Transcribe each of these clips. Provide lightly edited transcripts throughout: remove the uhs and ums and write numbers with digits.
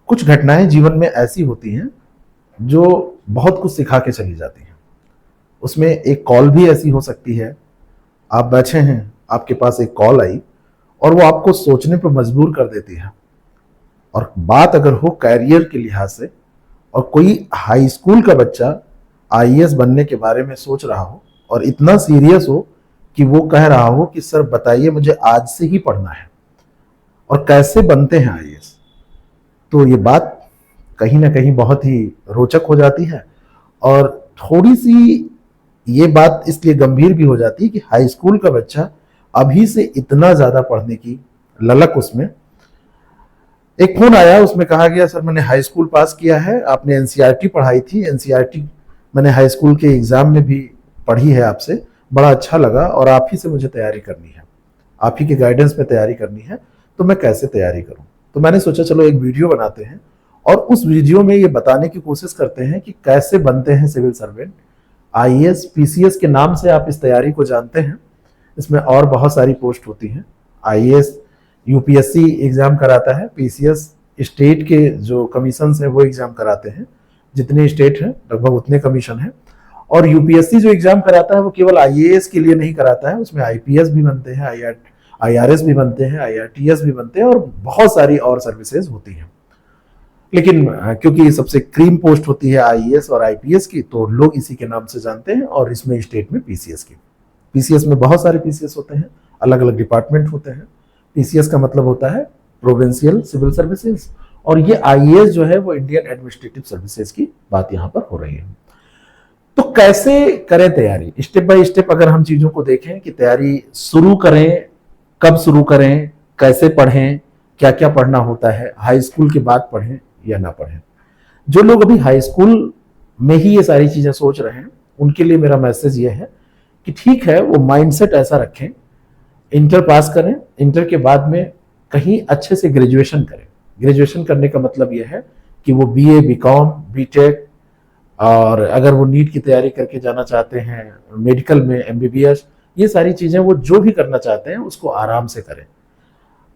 कुछ घटनाएं जीवन में ऐसी होती हैं जो बहुत कुछ सिखा के चली जाती हैं। उसमें एक कॉल भी ऐसी हो सकती है, आप बैठे हैं, आपके पास एक कॉल आई और वो आपको सोचने पर मजबूर कर देती है। और बात अगर हो कैरियर के लिहाज से, और कोई हाई स्कूल का बच्चा आईएएस बनने के बारे में सोच रहा हो और इतना सीरियस हो कि वो कह रहा हो कि सर बताइए मुझे आज से ही पढ़ना है और कैसे बनते हैं आईएएस, तो ये बात कहीं ना कहीं बहुत ही रोचक हो जाती है। और थोड़ी सी ये बात इसलिए गंभीर भी हो जाती है कि हाई स्कूल का बच्चा अभी से इतना ज्यादा पढ़ने की ललक उसमें। एक फोन आया, उसमें कहा गया सर मैंने हाई स्कूल पास किया है, आपने एनसीईआरटी पढ़ाई थी, एनसीईआरटी मैंने हाई स्कूल के एग्जाम में भी पढ़ी है आपसे, बड़ा अच्छा लगा और आप ही से मुझे तैयारी करनी है, आप ही के गाइडेंस में तैयारी करनी है, तो मैं कैसे तैयारी करूं। तो मैंने सोचा चलो एक वीडियो बनाते हैं और उस वीडियो में ये बताने की कोशिश करते हैं कि कैसे बनते हैं सिविल सर्वेंट। आईएएस पीसीएस के नाम से आप इस तैयारी को जानते हैं, इसमें और बहुत सारी पोस्ट होती हैं। आईएएस यूपीएससी एग्जाम कराता है, पीसीएस स्टेट के जो कमीशन है वो एग्जाम कराते हैं, जितने स्टेट हैं लगभग उतने कमीशन है। और यूपीएससी जो एग्जाम कराता है वो केवल आईएएस के लिए नहीं कराता है, उसमें आईपीएस भी बनते हैं, आईआरएस भी बनते हैं, आईआरटीएस भी बनते हैं और बहुत सारी और सर्विसेज होती हैं। लेकिन क्योंकि सबसे क्रीम पोस्ट होती है आईएएस और आईपीएस की, तो लोग इसी के नाम से जानते हैं। और इसमें स्टेट में पीसीएस की, पीसीएस में बहुत सारे पीसीएस होते हैं, अलग अलग डिपार्टमेंट होते हैं। पीसीएस का मतलब होता है प्रोविंशियल सिविल सर्विसेज, और ये आईएएस जो है वो इंडियन एडमिनिस्ट्रेटिव सर्विसेज की बात यहाँ पर हो रही है। तो कैसे करें तैयारी, स्टेप बाय स्टेप अगर हम चीजों को देखें कि तैयारी शुरू करें, कब शुरू करें, कैसे पढ़ें, क्या क्या पढ़ना होता है, हाई स्कूल के बाद पढ़ें या ना पढ़ें। जो लोग अभी हाई स्कूल में ही ये सारी चीजें सोच रहे हैं उनके लिए मेरा मैसेज ये है कि ठीक है, वो माइंडसेट ऐसा रखें, इंटर पास करें, इंटर के बाद में कहीं अच्छे से ग्रेजुएशन करें। ग्रेजुएशन करने का मतलब यह है कि वो बीए, बीकॉम, बीटेक, और अगर वो नीट की तैयारी करके जाना चाहते हैं, मेडिकल में एमबीबीएस, ये सारी चीजें वो जो भी करना चाहते हैं उसको आराम से करें।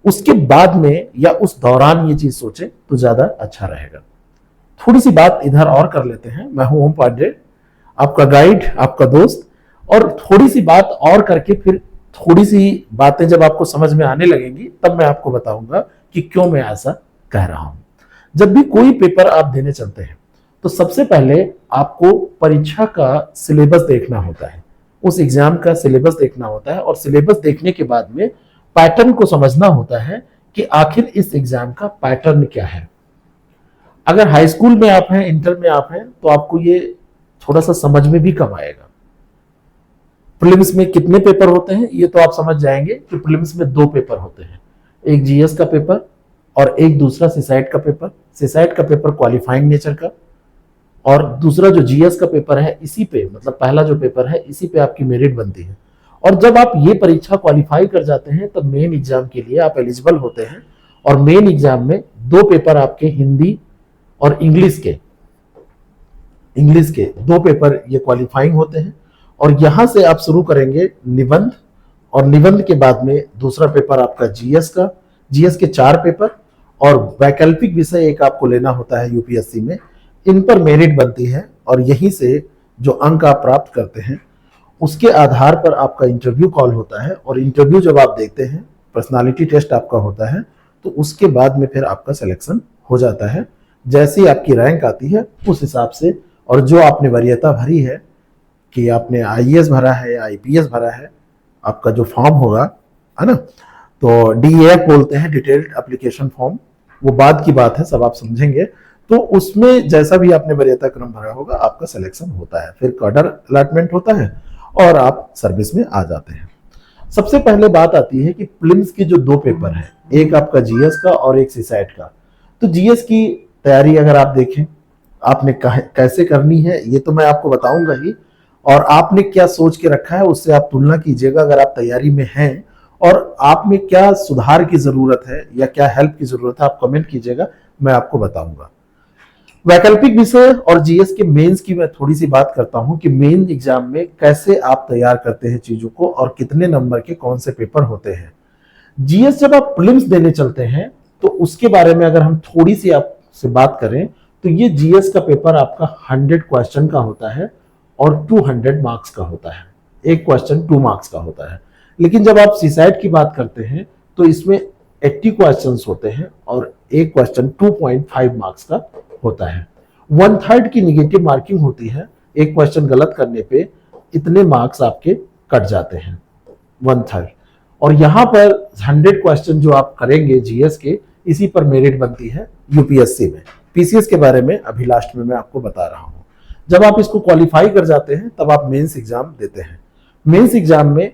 उसके बाद में या उस दौरान ये चीज सोचें तो ज्यादा अच्छा रहेगा। थोड़ी सी बात इधर और कर लेते हैं। मैं हूं ओम पांडे, आपका गाइड, आपका दोस्त, और थोड़ी सी बात और करके फिर थोड़ी सी बातें जब आपको समझ में आने लगेंगी तब मैं आपको बताऊंगा कि क्यों मैं ऐसा कह रहा हूं। जब भी कोई पेपर आप देने चलते हैं तो सबसे पहले आपको परीक्षा का सिलेबस देखना होता है, उस एग्जाम का सिलेबस देखना होता है, और सिलेबस देखने के बाद में पैटर्न को समझना होता है कि आखिर इस एग्जाम का पैटर्न क्या है। अगर हाई स्कूल में आप हैं, इंटर में आप हैं, तो आपको ये थोड़ा सा समझ में भी कम आएगा। प्रीलिम्स में कितने पेपर होते हैं ये तो आप समझ जाएंगे कि प्रीलिम्स में 2 पेपर होते हैं, एक जीएस का पेपर और एक दूसरा सीसैट का पेपर। सीसैट का पेपर क्वालिफाइंग नेचर का, और दूसरा जो जीएस का पेपर है इसी पे, मतलब पहला जो पेपर है इसी पे आपकी मेरिट बनती है। और जब आप ये परीक्षा क्वालिफाई कर जाते हैं तब मेन एग्जाम के लिए आप एलिजिबल होते हैं, और मेन एग्जाम में 2 पेपर आपके हिंदी और इंग्लिश के 2 पेपर ये क्वालिफाइंग होते हैं। और यहां से आप शुरू करेंगे निबंध, और निबंध के बाद में दूसरा पेपर आपका जीएस का, जीएस के 4 पेपर, और वैकल्पिक विषय एक आपको लेना होता है यूपीएससी में। इन पर मेरिट बनती है और यहीं से जो अंक आप प्राप्त करते हैं उसके आधार पर आपका इंटरव्यू कॉल होता है, और इंटरव्यू जब आप देखते हैं, पर्सनालिटी टेस्ट आपका होता है, तो उसके बाद में फिर आपका सिलेक्शन हो जाता है। जैसे ही आपकी रैंक आती है उस हिसाब से, और जो आपने वरीयता भरी है कि आपने आईएएस भरा है या आईपीएस भरा है, आपका जो फॉर्म होगा, है ना, तो डीएएफ बोलते हैं, डिटेल्ड एप्लीकेशन फॉर्म, वो बाद की बात है, सब आप समझेंगे। तो उसमें जैसा भी आपने वरीयता क्रम भरा होगा आपका सिलेक्शन होता है, फिर कैडर अलॉटमेंट होता है और आप सर्विस में आ जाते हैं। सबसे पहले बात आती है कि प्रीलिम्स के जो 2 पेपर हैं, एक आपका जीएस का और एक सीसैट का। तो जीएस की तैयारी अगर आप देखें, आपने कैसे करनी है ये तो मैं आपको बताऊंगा ही, और आपने क्या सोच के रखा है उससे आप तुलना कीजिएगा अगर आप तैयारी में हैं, और आप में क्या सुधार की जरूरत है या क्या हेल्प की जरूरत है आप कमेंट कीजिएगा, मैं आपको बताऊंगा। वैकल्पिक विषय और जीएस के मेंस की मैं थोड़ी सी बात करता हूं कि मेन एग्जाम में कैसे आप तैयार करते हैं चीजों को, और कितने नंबर के कौन से पेपर होते हैं। जीएस जब आप प्रीलिम्स देने चलते हैं तो उसके बारे में अगर हम थोड़ी सी आप से बात करें तो ये जीएस का पेपर आपका 100 क्वेश्चन का होता है और 200 मार्क्स का होता है। एक क्वेश्चन 2 मार्क्स का होता है। लेकिन जब आप सीसैट की बात करते हैं तो इसमें 80 क्वेश्चंस होते हैं और एक क्वेश्चन 2.5 मार्क्स का होता है। 1/3 की निगेटिव मार्किंग होती है। एक क्वेश्चन गलत करने पे इतने मार्क्स आपके कट जाते हैं, 1/3। और यहाँ पर 100 क्वेश्चन जो आप करेंगे जीएस के, इसी पर मेरिट बनती है यूपीएससी में। पीसीएस के बारे में अभी लास्ट में मैं आपको बता रहा हूँ। जब आप इसको क्वालिफाई कर जाते हैं तब आप मेंस एग्जाम देते हैं। मेंस एग्जाम में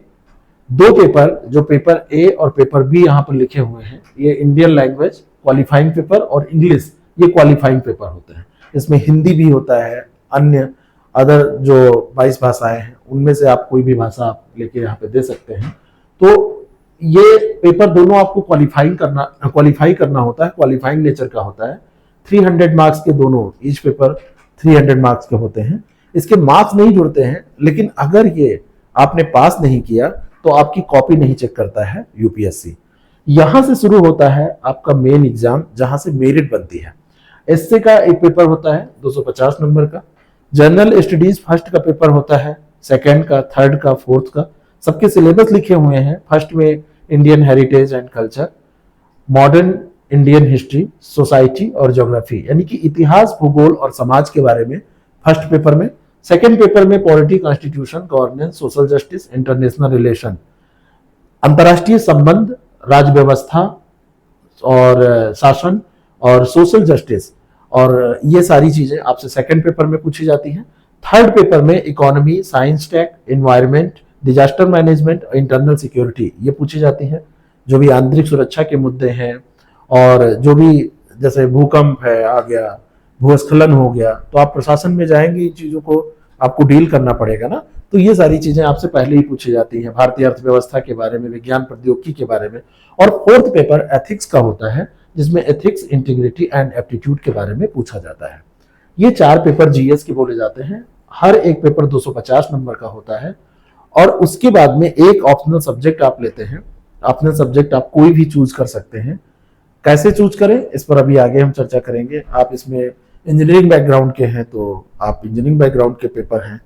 2 पेपर, जो पेपर ए और पेपर बी यहाँ पर लिखे हुए हैं, ये इंडियन लैंग्वेज क्वालिफाइंग पेपर और इंग्लिश ये क्वालिफाइंग पेपर होते हैं। इसमें हिंदी भी होता है, अन्य अदर जो 22 भाषाएं हैं उनमें से आप कोई भी भाषा आप लेके यहाँ पे दे सकते हैं। तो ये पेपर दोनों आपको क्वालिफाई करना होता है, क्वालिफाइंग नेचर का होता है। 300 मार्क्स के दोनों, ईच पेपर 300 मार्क्स के होते हैं। इसके मार्क्स नहीं जुड़ते हैं, लेकिन अगर ये आपने पास नहीं किया तो आपकी कॉपी नहीं चेक करता है यूपीएससी। यहां से शुरू होता है आपका मेन एग्जाम, जहां से मेरिट बनती है। एसए का एक पेपर होता है 250 नंबर का। जनरल स्टडीज फर्स्ट का पेपर होता है, सेकंड का, थर्ड का, फोर्थ का। सबके सिलेबस लिखे हुए हैं। फर्स्ट में Indian heritage and culture, modern Indian history, society और ज्योग्राफी, यानी कि इतिहास, भूगोल और समाज के बारे में फर्स्ट पेपर में। सेकंड पेपर में polity, constitution, governance, social justice, international relation, अंतर्राष्ट्रीय संबंध, राज्य व्यवस्था और शासन और सोशल जस्टिस, और ये सारी चीजें आपसे सेकंड पेपर में पूछी जाती हैं। थर्ड पेपर में economy, science tech, environment, disaster management और इंटरनल सिक्योरिटी ये पूछी जाती है। जो भी आंतरिक सुरक्षा के मुद्दे हैं और जो भी जैसे भूकंप है आ गया, भूस्खलन हो गया, तो आप प्रशासन में जाएंगे, इन चीजों को आपको डील करना पड़ेगा ना, तो ये सारी चीजें आपसे पहले ही पूछी जाती हैं। भारतीय अर्थव्यवस्था के बारे में, विज्ञान प्रौद्योगिकी के बारे में। और फोर्थ पेपर एथिक्स का होता है, जिसमें एथिक्स, इंटीग्रिटी एंड एप्टीट्यूड के बारे में पूछा जाता है। ये 4 पेपर जीएस के बोले जाते हैं। हर एक पेपर 250 नंबर का होता है और उसके बाद में एक ऑप्शनल सब्जेक्ट आप लेते हैं। ऑप्शनल सब्जेक्ट आप कोई भी चूज कर सकते हैं। कैसे चूज करें इस पर अभी आगे हम चर्चा करेंगे। आप इसमें इंजीनियरिंग बैकग्राउंड के हैं तो आप इंजीनियरिंग बैकग्राउंड के पेपर हैं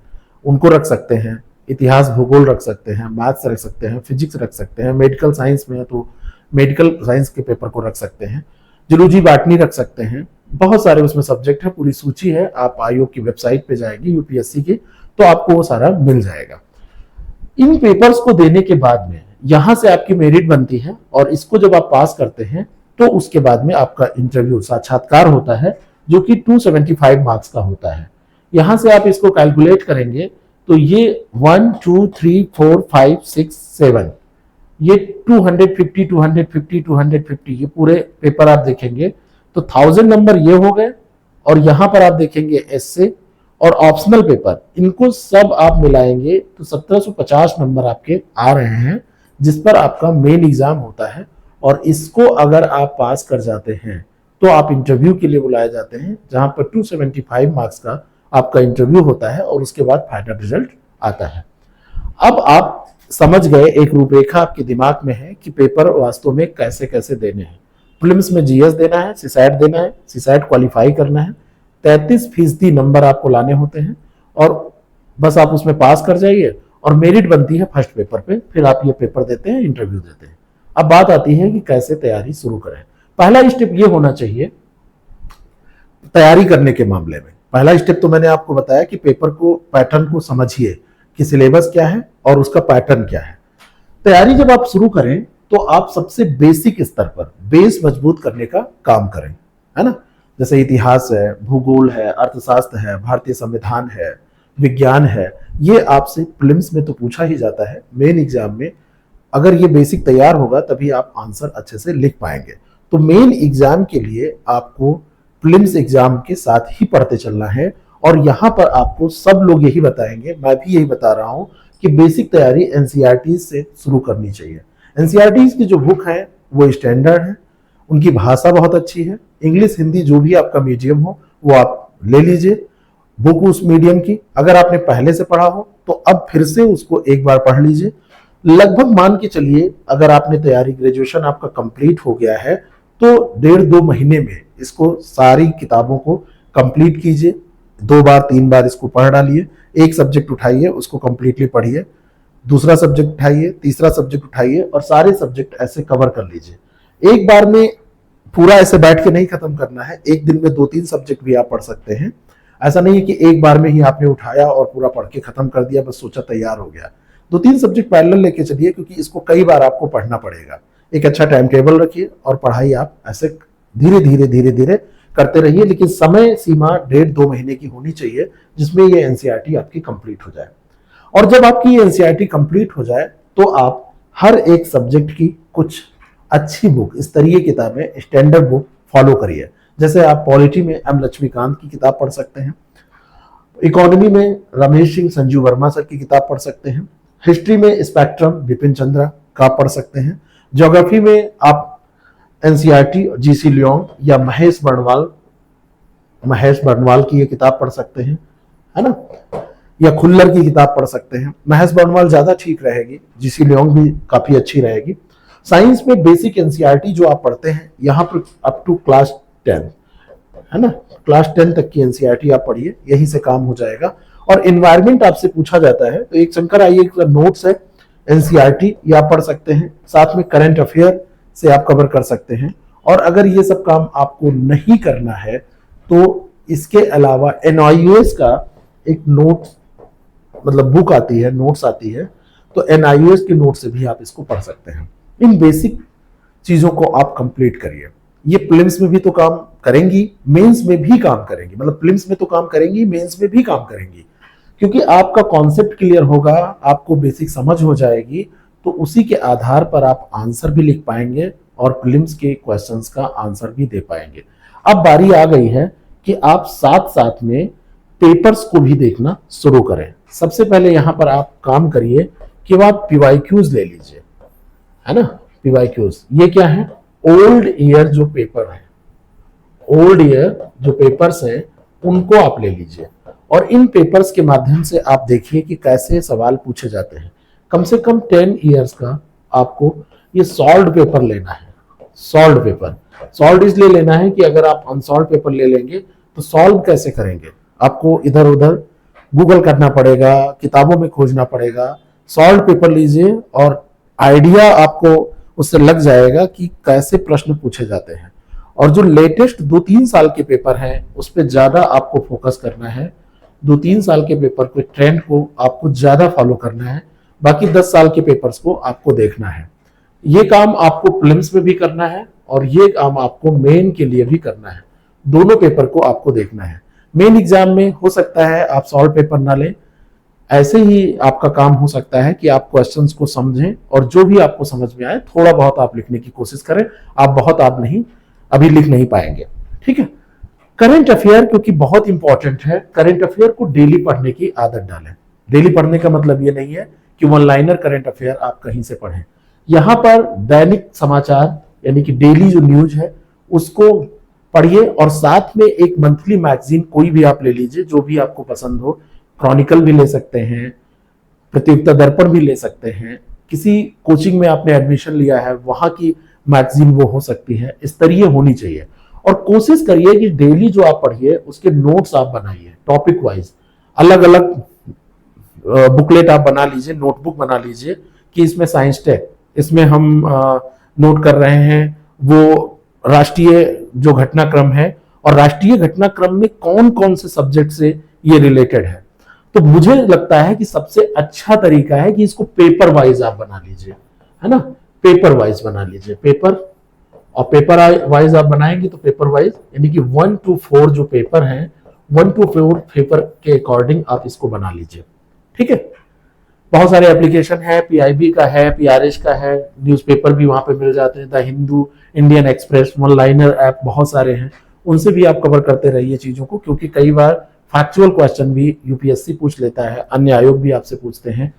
उनको रख सकते हैं, इतिहास भूगोल रख सकते हैं, मैथ्स रख सकते हैं, फिजिक्स रख सकते हैं, मेडिकल साइंस में है तो मेडिकल साइंस के पेपर को रख सकते हैं, जूलॉजी बॉटनी रख सकते हैं। बहुत सारे उसमें सब्जेक्ट है, पूरी सूची है। आप आयोग की वेबसाइट पे जाएंगे यूपीएससी की तो आपको वो सारा मिल जाएगा। इन पेपर्स को देने के बाद में यहां से आपकी मेरिट बनती है और इसको जब आप पास करते हैं तो उसके बाद में आपका इंटरव्यू, साक्षात्कार होता है, जो कि 275 मार्क्स का होता है। यहां से आप इसको कैलकुलेट करेंगे तो ये 1 2 3 4 5 6 7 ये 250 250 250 ये पूरे पेपर आप देखेंगे तो 1000 नंबर ये हो गए। और यहां पर आप देखेंगे एसए और ऑप्शनल पेपर, इनको सब आप मिलाएंगे तो 1750 नंबर आपके आ रहे हैं, जिस पर आपका मेन एग्जाम होता है। और इसको अगर आप पास कर जाते हैं तो आप इंटरव्यू के लिए बुलाए जाते हैं, जहां पर 275 मार्क्स का आपका इंटरव्यू होता है और उसके बाद फाइनल रिजल्ट आता है। अब आप समझ गए, एक रूपरेखा आपके दिमाग में है कि पेपर वास्तव में कैसे कैसे देने हैं। प्रीलिम्स में जीएस देना है, सीसैट देना है, सीसैट क्वालिफाई करना है, 33% नंबर आपको लाने होते हैं और बस आप उसमें पास कर जाइए और मेरिट बनती है फर्स्ट पेपर पे। फिर आप ये पेपर देते हैं, इंटरव्यू देते हैं। अब बात आती है कि कैसे तैयारी शुरू करें। पहला स्टेप ये होना चाहिए तैयारी करने के मामले में। पहला स्टेप तो मैंने आपको बताया कि पेपर को, पैटर्न को समझिए कि सिलेबस क्या है और उसका पैटर्न क्या है। तैयारी जब आप शुरू करें तो आप सबसे बेसिक स्तर पर बेस मजबूत करने का काम करें, है ना। जैसे इतिहास है, भूगोल है, अर्थशास्त्र है, भारतीय संविधान है, विज्ञान है, ये आपसे प्रीलिम्स में तो पूछा ही जाता है। मेन एग्जाम में अगर ये बेसिक तैयार होगा तभी आप आंसर अच्छे से लिख पाएंगे। तो मेन एग्जाम के लिए आपको प्रीलिम्स एग्जाम के साथ ही पढ़ते चलना है। और यहाँ पर आपको सब लोग यही बताएंगे, मैं भी यही बता रहा हूँ कि बेसिक तैयारी एनसीईआरटी से शुरू करनी चाहिए। एनसीईआरटी की जो बुक है वो स्टैंडर्ड है, उनकी भाषा बहुत अच्छी है। इंग्लिश, हिंदी जो भी आपका मीडियम हो वो आप ले लीजिए बुक उस मीडियम की। अगर आपने पहले से पढ़ा हो तो अब फिर से उसको एक बार पढ़ लीजिए। लगभग मान के चलिए अगर आपने तैयारी, ग्रेजुएशन आपका कंप्लीट हो गया है तो 1.5-2 महीने में इसको सारी किताबों को कंप्लीट कीजिए, 2 बार 3 बार इसको पढ़ डालिए। एक सब्जेक्ट उठाइए, उसको कंप्लीटली पढ़िए, दूसरा सब्जेक्ट उठाइए, तीसरा सब्जेक्ट उठाइए और सारे सब्जेक्ट ऐसे कवर कर लीजिए। एक बार में पूरा ऐसे बैठ के नहीं खत्म करना है, एक दिन में 2-3 सब्जेक्ट भी आप पढ़ सकते हैं। ऐसा नहीं है कि एक बार में ही आपने उठाया और पूरा पढ़ के खत्म कर दिया, बस सोचा तैयार हो गया। 2-3 सब्जेक्ट पैरेलल लेके चलिए, क्योंकि इसको कई बार आपको पढ़ना पड़ेगा। एक अच्छा टाइम टेबल रखिए और पढ़ाई आप ऐसे धीरे धीरे धीरे धीरे करते रहिए, लेकिन समय सीमा 1.5-2 महीने की होनी चाहिए जिसमें ये एनसीईआरटी आपकी कंप्लीट हो जाए। और जब आपकी ये एनसीईआरटी कंप्लीट हो जाए तो आप हर एक सब्जेक्ट की कुछ अच्छी बुक, स्तरीय किताबें, स्टैंडर्ड बुक फॉलो करिए। जैसे आप पॉलिटी में एम लक्ष्मीकांत की किताब पढ़ सकते हैं, इकोनॉमी में रमेश सिंह संजीव वर्मा सर की किताब पढ़ सकते हैं, हिस्ट्री में स्पेक्ट्रम बिपिन चंद्रा का पढ़ सकते हैं, ज्योग्राफी में आप एनसीईआरटी जीसी लियोंग या महेश बर्नवाल की ये किताब पढ़ सकते हैं, है ना, या खुल्लर की किताब पढ़ सकते हैं। महेश बर्नवाल ज्यादा ठीक रहेगी, जीसी लियोंग भी काफी अच्छी रहेगी। साइंस में बेसिक एनसीईआरटी जो आप पढ़ते हैं यहाँ पर अप टू क्लास 10, है ना, क्लास 10 तक की एनसीईआरटी आप पढ़िए, यहीं से काम हो जाएगा। और एनवायरमेंट आपसे पूछा जाता है तो एक शंकर आइए का नोट्स है एनसीईआरटी, ये आप पढ़ सकते हैं। साथ में करंट अफेयर से आप कवर कर सकते हैं। और अगर ये सब काम आपको नहीं करना है तो इसके अलावा एनआईओएस का एक नोट मतलब बुक आती है, नोट्स आती है, तो एनआईओएस के नोट से भी आप इसको पढ़ सकते हैं। इन बेसिक चीजों को आप कंप्लीट करिए। ये प्रीलिम्स में भी तो काम करेंगी, मेंस में भी काम करेंगी, मतलब प्रीलिम्स में तो काम करेंगी, मेंस में भी काम करेंगी, क्योंकि आपका कॉन्सेप्ट क्लियर होगा, आपको बेसिक समझ हो जाएगी, तो उसी के आधार पर आप आंसर भी लिख पाएंगे और प्रीलिम्स के क्वेश्चंस का आंसर भी दे पाएंगे। अब बारी आ गई है कि आप साथ साथ में पेपर्स को भी देखना शुरू करें। सबसे पहले यहां पर आप काम करिए कि आप पीवाईक्यूज ले लीजिए, है ना। पीवाईक्यूज ये क्या है? ओल्ड ईयर जो पेपर है, ओल्ड ईयर जो पेपर्स हैं उनको आप ले लीजिए और इन पेपर्स के माध्यम से आप देखिए कि कैसे सवाल पूछे जाते हैं। कम से कम 10 इयर्स का आपको ये सॉल्व्ड पेपर लेना है। सॉल्व्ड पेपर सॉल्व्ड इसलिए लेना है कि अगर आप अनसॉल्व्ड पेपर ले लेंगे तो सॉल्व कैसे करेंगे, आपको इधर उधर गूगल करना पड़ेगा, किताबों में खोजना पड़ेगा। सॉल्व्ड पेपर लीजिए और आइडिया आपको उससे लग जाएगा कि कैसे प्रश्न पूछे जाते हैं। और जो लेटेस्ट 2-3 साल के पेपर हैं उस पर ज्यादा आपको फोकस करना है। 2-3 साल के पेपर के ट्रेंड को आपको ज्यादा फॉलो करना है, बाकी 10 साल के पेपर्स को आपको देखना है। ये काम आपको प्रीलिम्स में भी करना है और ये काम आपको मेन के लिए भी करना है। दोनों पेपर को आपको देखना है। मेन एग्जाम में हो सकता है आप सॉल्व पेपर ना लें, ऐसे ही आपका काम हो सकता है कि आप क्वेश्चंस को समझें और जो भी आपको समझ में आए थोड़ा बहुत आप लिखने की कोशिश करें। आप नहीं अभी लिख नहीं पाएंगे, ठीक है। करंट अफेयर क्योंकि बहुत इंपॉर्टेंट है, करंट अफेयर को डेली पढ़ने की आदत डालें। डेली पढ़ने का मतलब ये नहीं है कि वन लाइनर करंट अफेयर आप कहीं से पढ़ें। यहां पर दैनिक समाचार यानी कि डेली जो न्यूज है उसको पढ़िए और साथ में एक मंथली मैगजीन कोई भी आप ले लीजिए जो भी आपको पसंद हो। क्रॉनिकल भी ले सकते हैं, प्रतियोगिता दर्पण भी ले सकते हैं, किसी कोचिंग में आपने एडमिशन लिया है वहां की मैगजीन वो हो सकती है। स्तरीय होनी चाहिए और कोशिश करिए कि डेली जो आप पढ़िए उसके नोट्स आप बनाइए, टॉपिक वाइज अलग अलग बुकलेट आप बना लीजिए, नोटबुक बना लीजिए कि इसमें साइंस टेक, इसमें हम नोट कर रहे हैं वो राष्ट्रीय जो घटनाक्रम है और राष्ट्रीय घटनाक्रम में कौन कौन से सब्जेक्ट से ये रिलेटेड है। तो मुझे लगता है कि सबसे अच्छा तरीका है कि इसको पेपर वाइज आप बना लीजिए, है ना, पेपर वाइज बना लीजिए पेपर। और पेपर वाइज आप बनाएंगे तो पेपर वाइज यानी कि 1 to 4 जो पेपर हैं 1 to 4 पेपर के अकॉर्डिंग आप इसको बना लीजिए, ठीक है। बहुत सारे एप्लीकेशन है, पीआईबी का है, पीआरएस का है, न्यूज़पेपर भी वहां पे मिल जाते हैं, the Hindu, Indian express, one liner app बहुत सारे हैं, उनसे भी आप कवर करते रहिए चीजों को, क्योंकि कई बार फैक्चुअल क्वेश्चन भी यूपीएससी पूछ लेता है, अन्य आयोग भी आपसे पूछते हैं।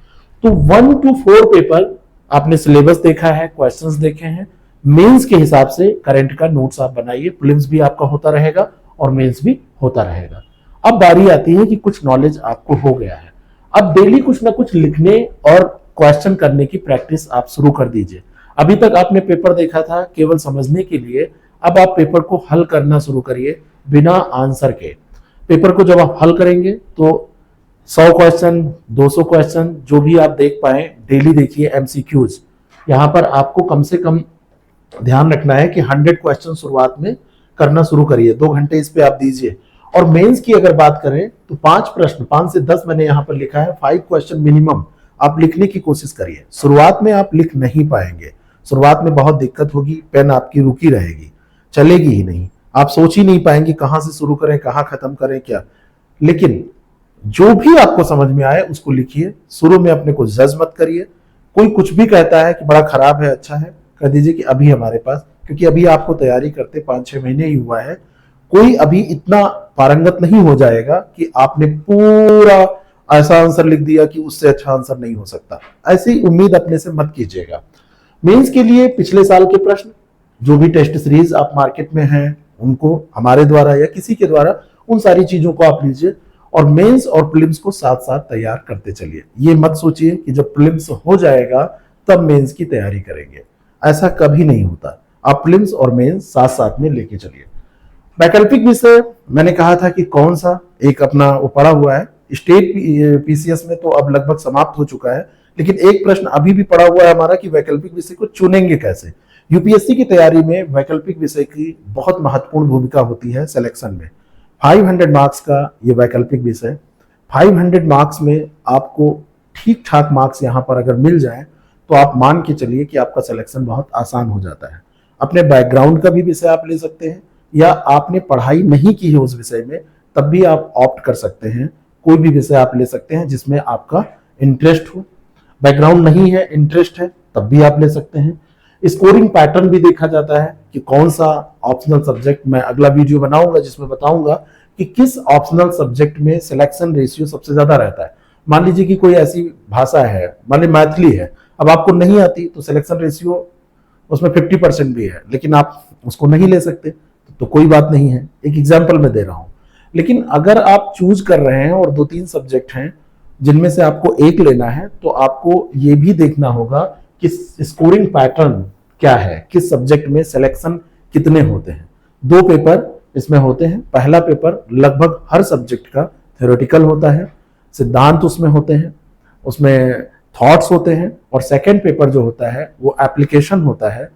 तो 1 to 4 पेपर आपने सिलेबस देखा है, क्वेश्चंस देखे हैं, मेंस के हिसाब से करंट का नोट्स आप बनाइए, प्रीलिम्स भी आपका होता रहेगा और मेंस भी होता रहेगा। अब बारी आती है कि कुछ नॉलेज आपको हो गया है, अब डेली कुछ ना कुछ लिखने और क्वेश्चन करने की प्रैक्टिस आप शुरू कर दीजिए। अभी तक आपने पेपर देखा था केवल समझने के लिए, अब आप पेपर को हल करना शुरू करिए बिना आंसर के। पेपर को जब आप हल करेंगे तो 100 क्वेश्चन, 200 क्वेश्चन जो भी आप देख पाए डेली देखिए एमसीक्यूज। यहाँ पर आपको कम से कम ध्यान रखना है कि 100 क्वेश्चन शुरुआत में करना शुरू करिए, 2 घंटे इस पे आप दीजिए। और मेंस की अगर बात करें तो 5 प्रश्न, 5 से 10 मैंने यहाँ पर लिखा है, 5 क्वेश्चन मिनिमम आप लिखने की कोशिश करिए। शुरुआत में आप लिख नहीं पाएंगे, शुरुआत में बहुत दिक्कत होगी, पेन आपकी रुकी रहेगी, चलेगी ही नहीं, आप सोच ही नहीं पाएंगे कहां से शुरू करें, कहां खत्म करें क्या। लेकिन जो भी आपको समझ में आए उसको लिखिए, शुरू में अपने को जज मत करिए। कोई कुछ भी कहता है कि बड़ा खराब है, अच्छा है, कह दीजिए कि अभी हमारे पास, क्योंकि अभी आपको तैयारी करते 5-6 महीने ही हुआ है, कोई अभी इतना पारंगत नहीं हो जाएगा कि आपने पूरा ऐसा आंसर लिख दिया कि उससे अच्छा आंसर नहीं हो सकता। ऐसी उम्मीद अपने से मत कीजिएगा। मेंस के लिए पिछले साल के प्रश्न, जो भी टेस्ट सीरीज आप मार्केट में हैं उनको हमारे द्वारा या किसी के द्वारा, उन सारी चीजों को आप लीजिए और मेंस और प्रीलिम्स को साथ साथ तैयार करते चलिए। ये मत सोचिए कि जब प्रीलिम्स हो जाएगा तब मेंस की तैयारी करेंगे, ऐसा कभी नहीं होता। आप प्रीलिम्स और मेंस साथ साथ में लेके चलिए। वैकल्पिक विषय मैंने कहा था कि कौन सा एक अपना वो पड़ा हुआ है, स्टेट पीसीएस में तो अब लगभग समाप्त हो चुका है, लेकिन एक प्रश्न अभी भी पड़ा हुआ है हमारा कि वैकल्पिक विषय को चुनेंगे कैसे। यूपीएससी की तैयारी में वैकल्पिक विषय की बहुत महत्वपूर्ण भूमिका होती है सिलेक्शन में। 500 मार्क्स का ये वैकल्पिक विषय, 500 मार्क्स में आपको ठीक ठाक मार्क्स यहाँ पर अगर मिल जाए तो आप मान के चलिए कि आपका सिलेक्शन बहुत आसान हो जाता है। अपने बैकग्राउंड का भी विषय आप ले सकते हैं, या आपने पढ़ाई नहीं की है उस विषय में तब भी आप ऑप्ट कर सकते हैं। कोई भी विषय आप ले सकते हैं जिसमें आपका इंटरेस्ट हो, बैकग्राउंड नहीं है इंटरेस्ट है तब भी आप ले सकते हैं। स्कोरिंग पैटर्न भी देखा जाता है कि कौन सा ऑप्शनल सब्जेक्ट, मैं अगला वीडियो बनाऊंगा जिसमें बताऊंगा कि किस ऑप्शनल सब्जेक्ट में सिलेक्शन रेशियो सबसे ज्यादा रहता है। मान लीजिए कि कोई ऐसी भाषा है, मान लीजिए मैथिली है, अब आपको नहीं आती तो सिलेक्शन रेशियो उसमें 50% भी है, लेकिन आप उसको नहीं ले सकते तो कोई बात नहीं है, एक एग्जाम्पल मैं दे रहा हूं। लेकिन अगर आप चूज कर रहे हैं और 2-3 सब्जेक्ट हैं जिनमें से आपको एक लेना है तो आपको ये भी देखना होगा कि स्कोरिंग पैटर्न क्या है, किस सब्जेक्ट में सिलेक्शन कितने होते हैं। 2 पेपर इसमें होते हैं। पहला पेपर लगभग हर सब्जेक्ट का थ्योरेटिकल होता है, सिद्धांत उसमें होते हैं, उसमें थॉट्स होते हैं, और सेकंड पेपर जो होता है वो एप्लीकेशन होता है।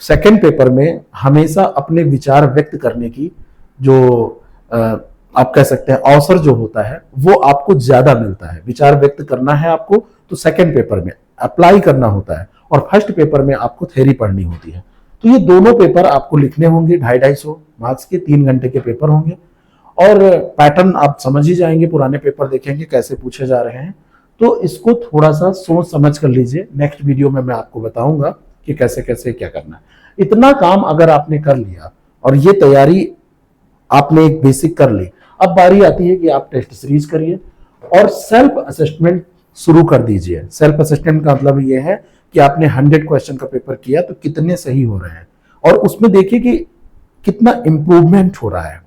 सेकंड पेपर में हमेशा अपने विचार व्यक्त करने की जो आप कह सकते हैं अवसर जो होता है वो आपको ज्यादा मिलता है। विचार व्यक्त करना है आपको तो सेकंड पेपर में अप्लाई करना होता है, और फर्स्ट पेपर में आपको थ्योरी पढ़नी होती है। तो ये दोनों पेपर आपको लिखने होंगे, 250-250 मार्क्स के 3 घंटे के पेपर होंगे, और पैटर्न आप समझ ही जाएंगे, पुराने पेपर देखेंगे कैसे पूछे जा रहे हैं। तो इसको थोड़ा सा सोच समझ कर लीजिए, नेक्स्ट वीडियो में मैं आपको बताऊंगा कि कैसे कैसे क्या करना है। इतना काम अगर आपने कर लिया और ये तैयारी आपने एक बेसिक कर ली, अब बारी आती है कि आप टेस्ट सीरीज करिए और सेल्फ असेसमेंट शुरू कर दीजिए। सेल्फ असेसमेंट का मतलब ये है कि आपने 100 क्वेश्चन का पेपर किया तो कितने सही हो रहे हैं, और उसमें देखिए कि कितना इंप्रूवमेंट हो रहा है।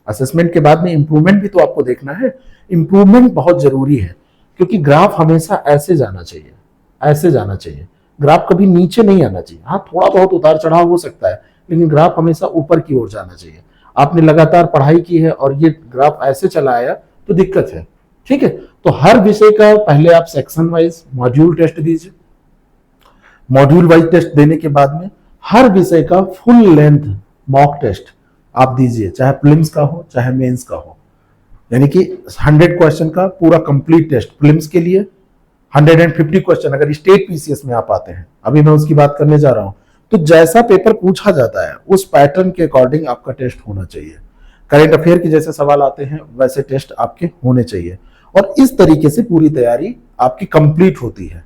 असेसमेंट के बाद में इंप्रूवमेंट भी तो आपको देखना है। इंप्रूवमेंट बहुत जरूरी है, क्योंकि ग्राफ हमेशा ऐसे जाना चाहिए, ऐसे जाना चाहिए। ग्राफ कभी नीचे नहीं आना चाहिए। हाँ, थोड़ा बहुत उतार चढ़ाव हो सकता है, लेकिन ग्राफ हमेशा ऊपर की ओर जाना चाहिए। आपने लगातार पढ़ाई की है और ये ग्राफ ऐसे चला आया तो दिक्कत है। ठीक है, तो हर विषय का पहले आप सेक्शन वाइज मॉड्यूल टेस्ट दीजिए। मॉड्यूल वाइज टेस्ट देने के बाद में हर विषय का फुल लेंथ मॉक टेस्ट आप दीजिए, चाहे प्रीलिम्स का हो चाहे मेंस का हो। यानी कि 100 क्वेश्चन का पूरा कंप्लीट टेस्ट। प्रीलिम्स के लिए 150 क्वेश्चन अगर स्टेट पीसीएस में आप आते हैं, अभी मैं उसकी बात करने जा रहा हूं, तो जैसा पेपर पूछा जाता है उस पैटर्न के अकॉर्डिंग आपका टेस्ट होना चाहिए। करेंट अफेयर के जैसे सवाल आते हैं वैसे टेस्ट आपके होने चाहिए, और इस तरीके से पूरी तैयारी आपकी कंप्लीट होती है।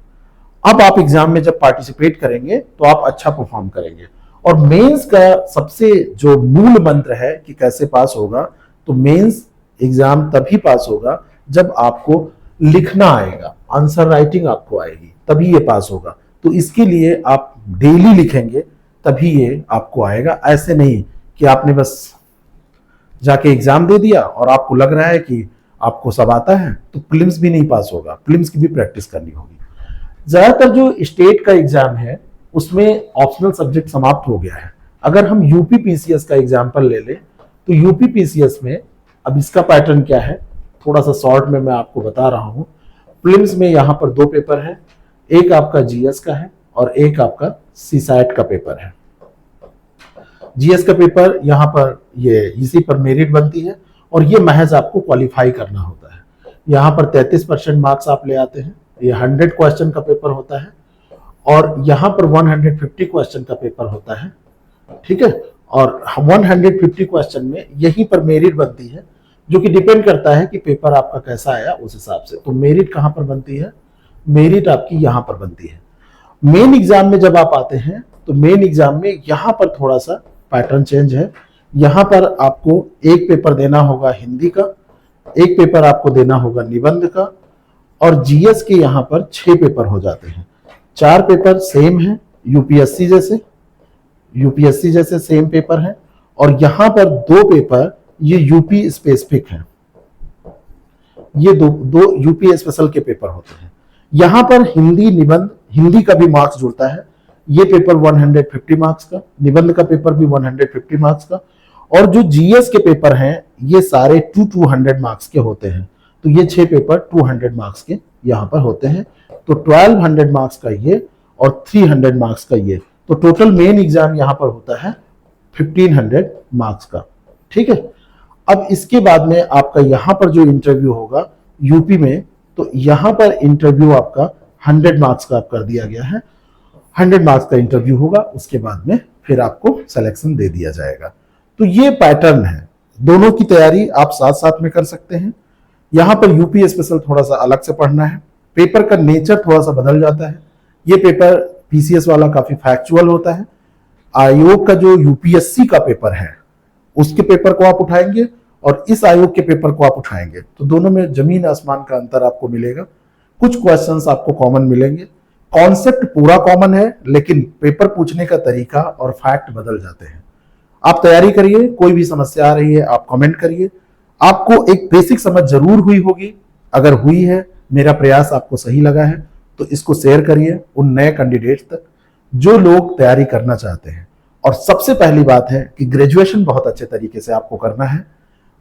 अब आप एग्जाम में जब पार्टिसिपेट करेंगे तो आप अच्छा परफॉर्म करेंगे। और मेंस का सबसे जो मूल मंत्र है कि कैसे पास होगा, तो मेंस एग्जाम तभी पास होगा जब आपको लिखना आएगा, आंसर राइटिंग आपको आएगी, तभी ये पास होगा। तो इसके लिए आप डेली लिखेंगे तभी ये आपको आएगा। ऐसे नहीं कि आपने बस जाके एग्जाम दे दिया और आपको लग रहा है कि आपको सब आता है, तो प्रीलिम्स भी नहीं पास होगा। प्रीलिम्स की भी प्रैक्टिस करनी होगी। ज्यादातर जो स्टेट का एग्जाम है उसमें ऑप्शनल सब्जेक्ट समाप्त हो गया है। अगर हम यूपीपीसीएस का एग्जाम्पल ले लें तो यूपीपीसीएस में अब इसका पैटर्न क्या है, थोड़ा सा शॉर्ट में मैं आपको बता रहा हूं। प्रीलिम्स में यहाँ पर 2 पेपर है, एक आपका जीएस का है और एक आपका सीसैट का पेपर है। जीएस का पेपर यहाँ पर ये इसी पर मेरिट बनती है और ये महज आपको क्वालिफाई करना होता है। यहाँ पर 33% मार्क्स आप ले आते हैं। ये 100 क्वेश्चन का पेपर होता है और यहाँ पर 150 क्वेश्चन का पेपर होता है, ठीक है। और 150 क्वेश्चन में यहीं पर मेरिट बनती है, जो कि डिपेंड करता है कि पेपर आपका कैसा आया उस हिसाब से। तो मेरिट कहाँ पर बनती है, मेरिट आपकी यहाँ पर बनती है। मेन एग्जाम में जब आप आते हैं तो मेन एग्जाम में यहाँ पर थोड़ा सा पैटर्न चेंज है। यहाँ पर आपको एक पेपर देना होगा हिंदी का, एक पेपर आपको देना होगा निबंध का, और जीएस के यहाँ पर 6 पेपर हो जाते हैं। 4 पेपर सेम है यूपीएससी जैसे सेम पेपर है, और यहाँ पर 2 पेपर ये यूपी स्पेसिफिक हैं। ये दो यूपी स्पेशल के पेपर होते हैं। यहाँ पर हिंदी निबंध, हिंदी का भी मार्क्स जुड़ता है। ये पेपर 150 मार्क्स का, निबंध का पेपर भी 150 मार्क्स का, और जो जीएस के पेपर हैं ये सारे 200 मार्क्स के होते हैं। तो ये 6 पेपर 200 मार्क्स के यहाँ पर होते हैं। तो 1200 मार्क्स का ये और 300 मार्क्स का ये, तो टोटल मेन एग्जाम यहाँ पर होता है 1500 मार्क्स का, ठीक है। अब इसके बाद में आपका यहाँ पर जो इंटरव्यू होगा यूपी में, तो यहाँ पर इंटरव्यू आपका 100 मार्क्स का कर दिया गया है। 100 मार्क्स का इंटरव्यू होगा, उसके बाद में फिर आपको सिलेक्शन दे दिया जाएगा। तो ये पैटर्न है, दोनों की तैयारी आप साथ साथ में कर सकते हैं। यहाँ पर यूपी स्पेशल थोड़ा सा अलग से पढ़ना है, पेपर का नेचर थोड़ा सा बदल जाता है। ये पेपर पीसीएस वाला काफी फैक्चुअल होता है। आयोग का जो यूपीएससी का पेपर है उसके पेपर को आप उठाएंगे और इस आयोग के पेपर को आप उठाएंगे तो दोनों में जमीन आसमान का अंतर आपको मिलेगा। कुछ क्वेश्चंस आपको कॉमन मिलेंगे, कॉन्सेप्ट पूरा कॉमन है, लेकिन पेपर पूछने का तरीका और फैक्ट बदल जाते हैं। आप तैयारी करिए, कोई भी समस्या आ रही है आप कमेंट करिए। आपको एक बेसिक समझ जरूर हुई होगी। अगर हुई है, मेरा प्रयास आपको सही लगा है, तो इसको शेयर करिए उन नए कैंडिडेट्स तक जो लोग तैयारी करना चाहते हैं। और सबसे पहली बात है कि ग्रेजुएशन बहुत अच्छे तरीके से आपको करना है,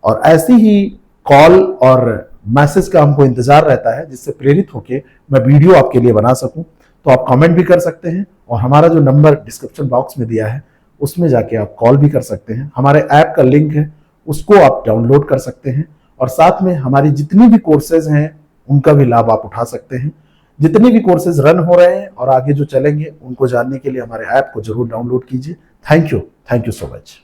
और ऐसी ही कॉल और मैसेज का हमको इंतजार रहता है जिससे प्रेरित होकर मैं वीडियो आपके लिए बना सकूं। तो आप कमेंट भी कर सकते हैं, और हमारा जो नंबर डिस्क्रिप्शन बॉक्स में दिया है उसमें जाके आप कॉल भी कर सकते हैं। हमारे ऐप का लिंक है, उसको आप डाउनलोड कर सकते हैं, और साथ में हमारी जितनी भी कोर्सेज हैं उनका भी लाभ आप उठा सकते हैं। जितने भी कोर्सेज रन हो रहे हैं और आगे जो चलेंगे उनको जानने के लिए हमारे ऐप को जरूर डाउनलोड कीजिए। Thank you so much.